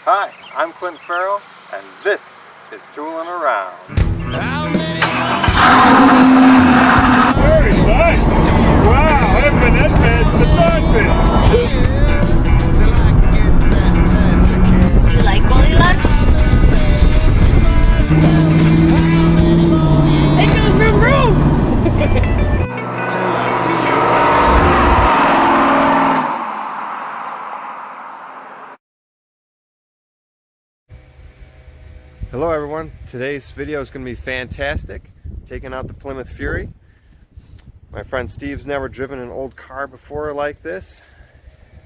Hi, I'm Clint Farrell, and this is Tooling Around. Very nice! Wow, I haven't been that bad for the dog bit. You like Goldilocks? It goes vroom vroom! Hello everyone, today's video is going to be fantastic. Taking out the Plymouth Fury. My friend Steve's never driven an old car before like this.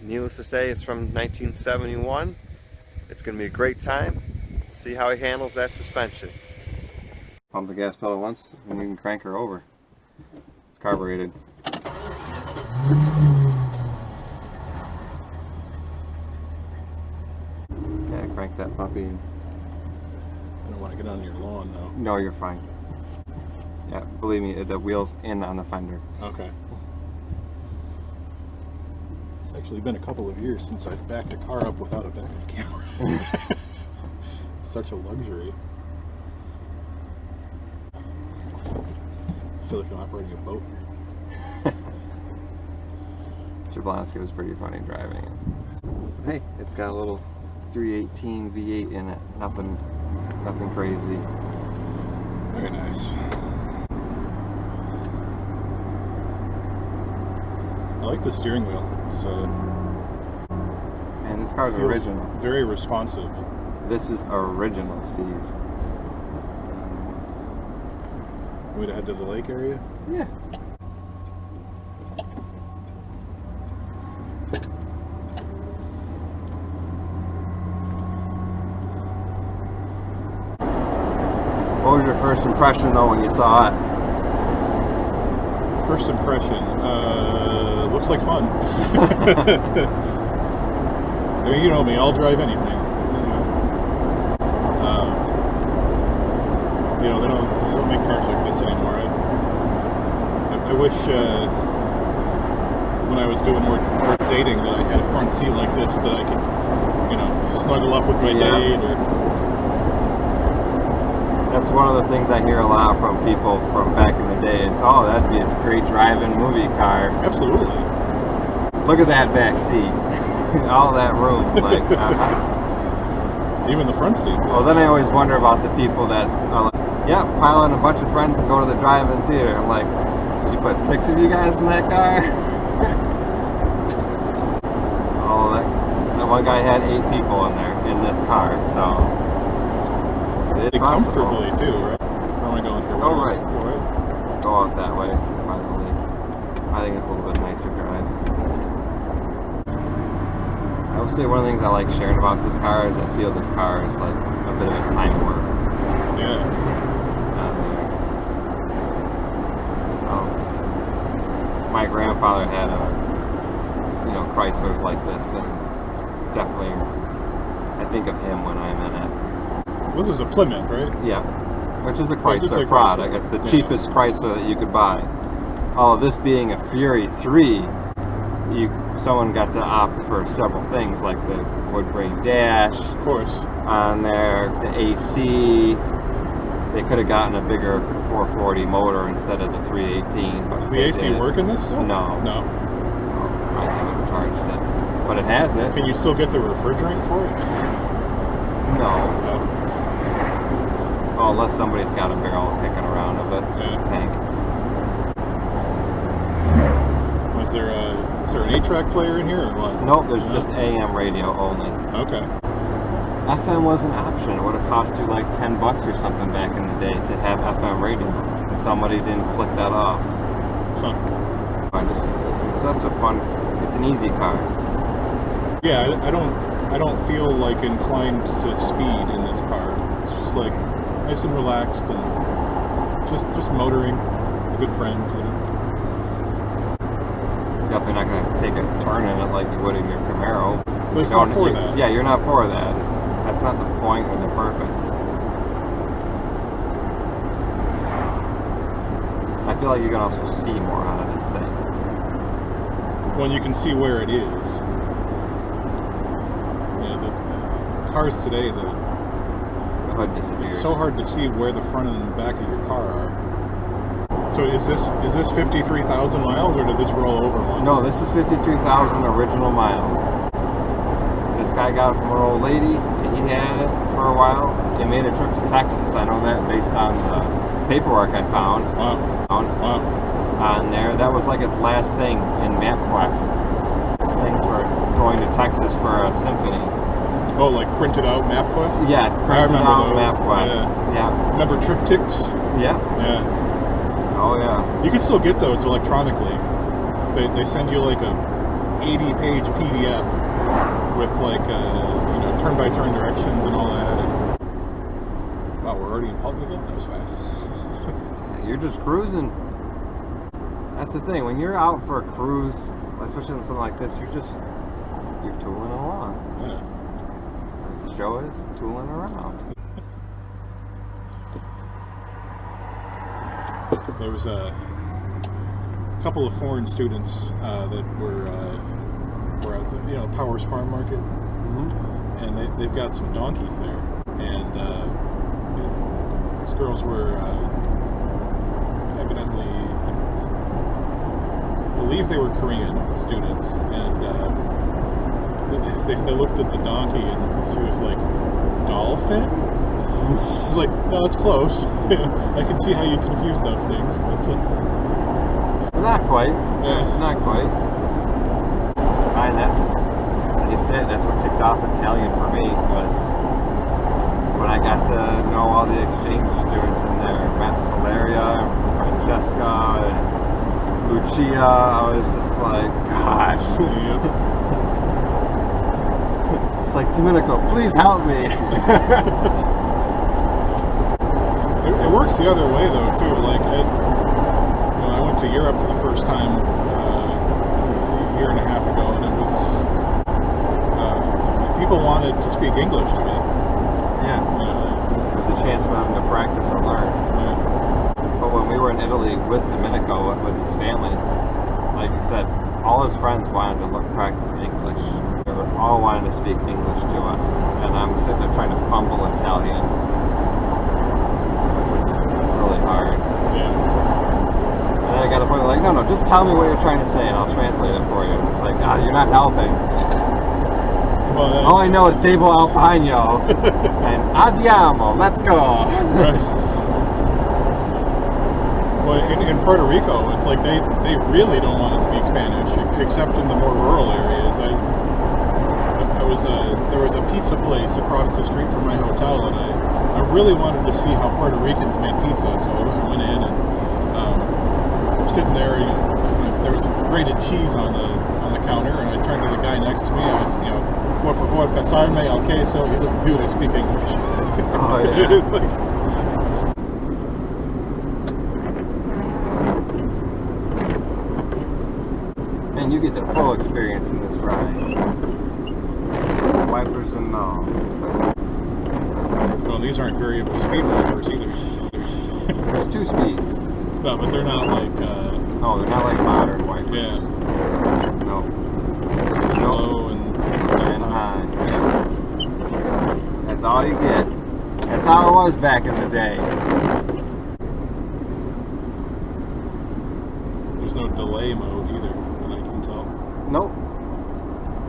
Needless to say, it's from 1971. It's going to be a great time. See how he handles that suspension. Pump the gas pedal once and you can crank her over. It's carbureted. Yeah, crank that puppy. I don't want to get on your lawn though. No, you're fine. Yeah, believe me, the wheel's in on the fender. Okay. It's actually been a couple of years since I've backed a car up without a backup camera. It's such a luxury. I feel like I'm operating a boat. Jablonski was pretty funny driving it. Hey, it's got a little 318 V8 in it. Nothing crazy. Very nice. I like the steering wheel. So. And this car's original. Very responsive. This is original, Steve. Want me to head to the lake area? Yeah. What was your first impression though when you saw it? First impression, looks like fun. I mean, you know me, I'll drive anything. You know, they don't make cars like this anymore. I wish when I was doing more dating that I had a front seat like this that I could, you know, snuggle up with my date or. That's one of the things I hear a lot from people from back in the day. It's, oh, that'd be a great drive-in movie car. Absolutely. Look at that back seat. All that room. Like, even the front seat. Well, then I always wonder about the people that are like, yeah, pile in a bunch of friends and go to the drive-in theater. I'm like, so you put 6 of you guys in that car? Oh, that one guy had 8 people in there in this car, so. Comfortably too, right? Where am I going here? Go right. Go out that way, by the lake. I think it's a little bit nicer drive. I would say one of the things I like sharing about this car is I feel this car is like a bit of a time warp. Yeah. My grandfather had a, Chrysler's like this, and definitely I think of him when I'm in it. This is a Plymouth, right? Yeah, which is a Chrysler product. It's the cheapest Chrysler that you could buy. All of this being a Fury 3, someone got to opt for several things like the wood grain dash, of course, on there, the AC. They could have gotten a bigger 440 motor instead of the 318. But does the AC work in this still? No. No. I haven't charged it, but it has it. Can you still get the refrigerant for it? No. Oh, unless somebody's got a barrel kicking around of it, tank. Is there an 8-track player in here or what? Nope, there's just AM radio only. Okay. FM was an option. It would have cost you like $10 or something back in the day to have FM radio. And somebody didn't click that off. Huh. It's such a fun, it's an easy car. Yeah, I don't feel like inclined to speed in this car. It's just like nice and relaxed and just motoring, a good friend, you know. Definitely not going to take a turn in it like you would in your Camaro. But it's not for that. Yeah, you're not for that. That's not the point or the purpose. I feel like you can also see more out of this thing. When you can see where it is. cars today, the hood disappears. it's so hard to see where the front and the back of your car are. So is this 53,000 miles, or did this roll over once? No, this is 53,000 original miles. This guy got it from an old lady, and he had it for a while. He made a trip to Texas. I know that based on the paperwork I found. Wow. On there. That was like its last thing in MapQuest. This thing for going to Texas for a symphony. Oh, like printed out MapQuest? Yes, I printed remember out those. MapQuest. Yeah. Remember triptychs? Yeah. Yeah. Oh yeah. You can still get those electronically. They send you like a 80-page PDF with like turn-by-turn directions and all that. Wow, we're already in Plymouth. That was fast. You're just cruising. That's the thing. When you're out for a cruise, especially on something like this, you're tooling along. Yeah. As the show is, tooling around. There was a couple of foreign students that were at the Powers Farm Market, and they've got some donkeys there, and these girls were evidently, I believe they were Korean students, and they looked at the donkey, and she was like, "Dolphin?" I was like, "No, it's close." I can see how you confuse those things, but Not quite. Yeah. Not quite. And that's, like you said, that's what kicked off Italian for me, was when I got to know all the exchange students in there. Met Valeria, Francesca, and Lucia. I was just like, God. Yep. It's like, Domenico, please help me. It works the other way though too. Like I went to Europe for the first time a year and a half ago, and it was people wanted to speak English to me. Yeah. It was a chance for them to practice and learn. Yeah. But when we were in Italy with Domenico, with his family, like you said, all his friends wanted to practice English. They were all wanting to speak English to us, and I'm sitting there trying to fumble Italian, which was really hard. Yeah. And then I got a point where like, no, just tell me what you're trying to say, and I'll translate it for you. It's like, you're not helping. Well, All I know is Devo al bagno and andiamo, let's go. right. Well, in Puerto Rico, it's like they really don't want to speak Spanish, except in the more rural areas. There was a pizza place across the street from my hotel, and I really wanted to see how Puerto Ricans made pizza, so I went in and sitting there. There was some grated cheese on the counter, and I turned to the guy next to me. I was, por favor, pasarme al queso. He's like, dude, I speak English. Oh yeah. And you get the full experience in this ride. Wipers and all. Well, these aren't variable speed wipers either. There's two speeds. No, but they're not like. No, they're not like modern wipers. Yeah. No. This is low and that's And high. high. Yeah. That's all you get. That's how it was back in the day. There's no delay mode either, that I can tell. Nope.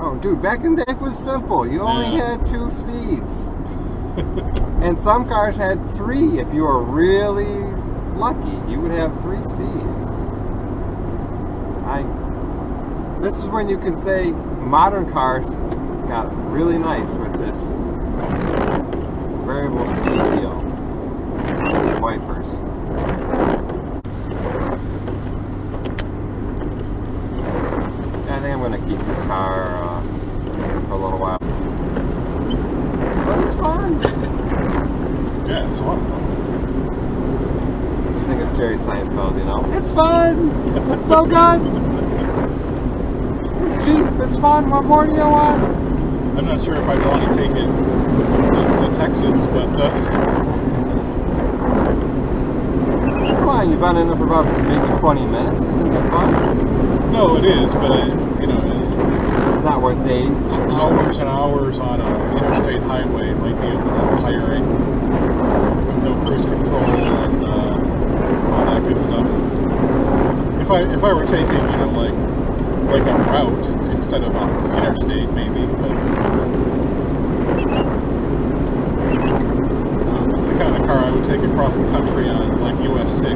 Oh, dude, back in the day it was simple. You only Yeah. had two speeds. And some cars had three. If you were really lucky, you would have three speeds. This is when you can say modern cars got really nice with this variable speed deal. Wipers. I think I'm going to keep this car for a little while. But it's fun. Yeah, it's a lot of fun. Just think of Jerry Seinfeld, It's fun! It's so good! It's cheap, it's fun, what more do you want? I'm not sure if I'd want to take it to Texas, but Come on, you've been in it for about maybe 20 minutes, isn't it fun? no, it is. But It's not worth days. Hours and hours on an interstate highway might be a little tiring with no cruise control and all that good stuff. If I were taking, you know, like a route instead of on interstate, maybe, but it's the kind of car I would take across the country on like US 6,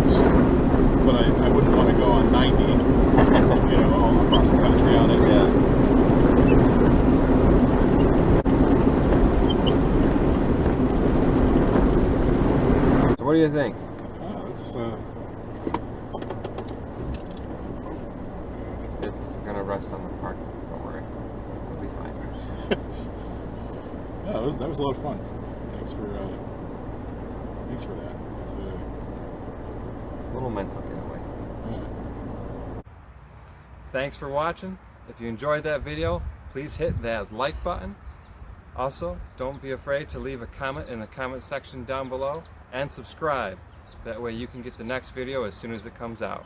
but I wouldn't want to go on 90, you know, all across the country on it. Yeah. So what do you think? It's gonna rest on the park. Don't worry, it'll be fine. Yeah, that was a lot of fun. Thanks for that. It's A little mental getaway. yeah. Thanks for watching. If you enjoyed that video, please hit that like button. Also, don't be afraid to leave a comment in the comment section down below and subscribe. That way you can get the next video as soon as it comes out.